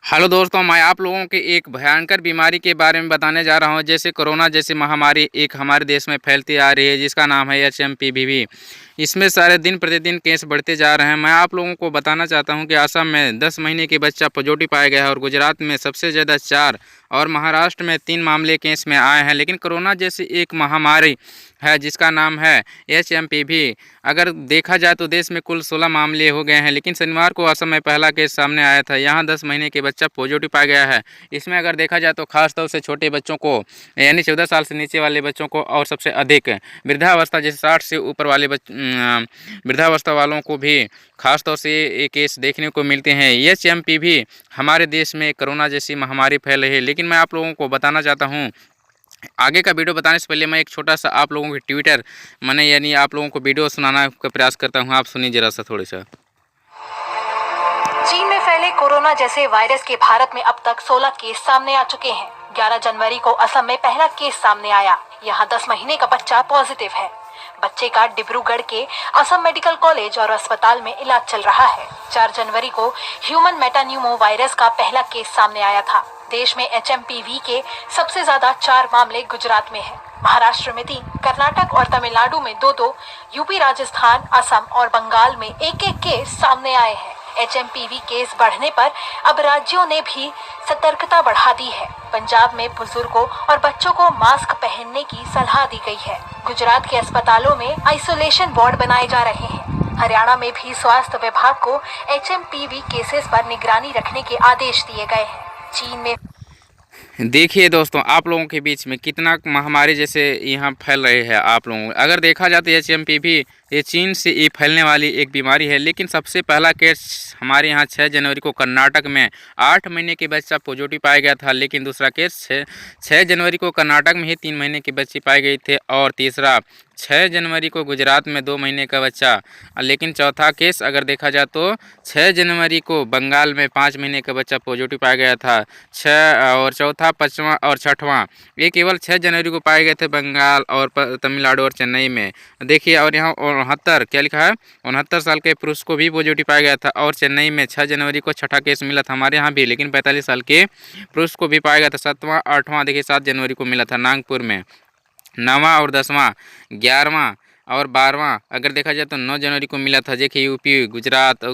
Hello दोस्तों, मैं आप लोगों के एक भयंकर बीमारी के बारे में बताने जा रहा हूं। जैसे कोरोना जैसी महामारी एक हमारे देश में फैलती आ रही है, जिसका नाम है HMPVV। इसमें सारे दिन प्रतिदिन केस बढ़ते जा रहे हैं। मैं आप लोगों को बताना चाहता हूं कि असम में 10 महीने के बच्चा पॉजिटिव पाया गया है और गुजरात में सबसे ज़्यादा 4 और महाराष्ट्र में 3 मामले केस में आए हैं। लेकिन कोरोना जैसी एक महामारी है जिसका नाम है HMPV। अगर देखा जाए तो देश में कुल 16 मामले हो गए हैं, लेकिन शनिवार को असम में पहला केस सामने आया था। यहाँ 10 महीने के बच्चा पॉजिटिव पाया गया है। इसमें अगर देखा जाए तो खास तौर से छोटे बच्चों को, यानी 14 साल से नीचे वाले बच्चों को, और सबसे अधिक वृद्धावस्था जैसे 60 से ऊपर वाले वृद्धावस्था वालों को भी खास तौर से ये केस देखने को मिलते हैं। HMPV हमारे देश में कोरोना जैसी महामारी फैल रही है। लेकिन मैं आप लोगों को बताना चाहता हूँ, आगे का वीडियो बताने से पहले मैं एक छोटा सा आप लोगों के ट्विटर यानी आप लोगों को वीडियो सुनाना का प्रयास करता हूं। आप सुनिए जरा सा थोड़ा सा। चीन में फैले कोरोना जैसे वायरस के भारत में अब तक 16 केस सामने आ चुके हैं। 11 जनवरी को असम में पहला केस सामने आया। यहां 10 महीने का बच्चा पॉजिटिव है। बच्चे का डिब्रूगढ़ के असम मेडिकल कॉलेज और अस्पताल में इलाज चल रहा है। 4 जनवरी को ह्यूमन मेटान्यूमो वायरस का पहला केस सामने आया था। देश में HMPV के सबसे ज्यादा 4 मामले गुजरात में हैं। महाराष्ट्र में 3, कर्नाटक और तमिलनाडु में 2-2, यूपी, राजस्थान, असम और बंगाल में 1-1 केस सामने आए हैं। HMPV केस बढ़ने पर अब राज्यों ने भी सतर्कता बढ़ा दी है। पंजाब में बुजुर्गों और बच्चों को मास्क पहनने की सलाह दी गई है। गुजरात के अस्पतालों में आइसोलेशन वार्ड बनाए जा रहे हैं। हरियाणा में भी स्वास्थ्य विभाग को HMPV केसेस पर निगरानी रखने के आदेश दिए गए हैं। चीन में देखिए दोस्तों, आप लोगों के बीच में कितना महामारी जैसे यहाँ फैल रहे हैं। आप लोगों अगर देखा जाए तो HMPV ये चीन से ये फैलने वाली एक बीमारी है। लेकिन सबसे पहला केस हमारे यहाँ 6 जनवरी को कर्नाटक में 8 महीने के बच्चा पॉजिटिव पाया गया था। लेकिन दूसरा केस 6 जनवरी को कर्नाटक में ही 3 महीने के बच्चे पाए गए थे, और तीसरा 6 जनवरी को गुजरात में 2 महीने का बच्चा। लेकिन चौथा केस अगर देखा जाए तो 6 जनवरी को बंगाल में 5 महीने का बच्चा पॉजिटिव पाया गया था। 6 और चौथा, 5वां और 6वां ये केवल 6 जनवरी को पाए गए थे बंगाल और तमिलनाडु और चेन्नई में। देखिए, और यहाँ 69 क्या लिखा है, 69 साल के पुरुष को भी पॉजिटिव पाया गया था। और चेन्नई में 6 जनवरी को छठा केस मिला था। हमारे यहाँ भी, लेकिन 45 साल के पुरुष को भी पाया गया था। 7वां 8वां देखिए 7 जनवरी को मिला था नागपुर में। 9वां और 10वां 11वां और 12वां अगर देखा जाए तो 9 जनवरी को मिला था। देखिए यूपी, गुजरात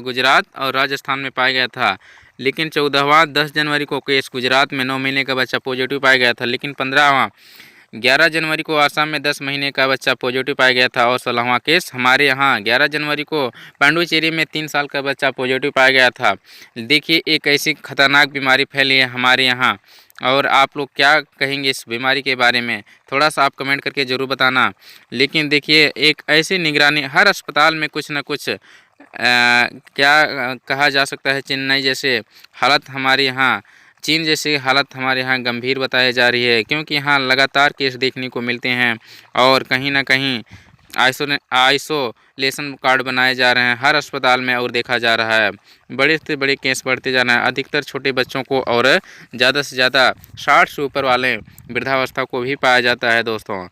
और राजस्थान में पाया गया था। लेकिन 14वां 10 जनवरी को केस गुजरात में 9 महीने का बच्चा पॉजिटिव पाया गया था। लेकिन 15वां 11 जनवरी को असम में 10 महीने का बच्चा पॉजिटिव पाया गया था। और 16वां केस हमारे यहाँ 11 जनवरी को पांडुचेरी में 3 साल का बच्चा पॉजिटिव पाया गया था। देखिए, एक ऐसी खतरनाक बीमारी फैली है हमारे यहाँ। और आप लोग क्या कहेंगे इस बीमारी के बारे में, थोड़ा सा आप कमेंट करके ज़रूर बताना। लेकिन देखिए, एक ऐसी निगरानी हर अस्पताल में कुछ न कुछ क्या कहा जा सकता है, चेन्नई जैसे हालत हमारे यहाँ, चीन जैसी हालत हमारे यहाँ गंभीर बताई जा रही है। क्योंकि यहाँ लगातार केस देखने को मिलते हैं और कहीं ना कहीं आइसोलेशन कार्ड बनाए जा रहे हैं हर अस्पताल में, और देखा जा रहा है बड़े से बड़े केस बढ़ते जा रहे हैं। अधिकतर छोटे बच्चों को और ज़्यादा से ज़्यादा 60 से ऊपर वाले वृद्धावस्था को भी पाया जाता है दोस्तों।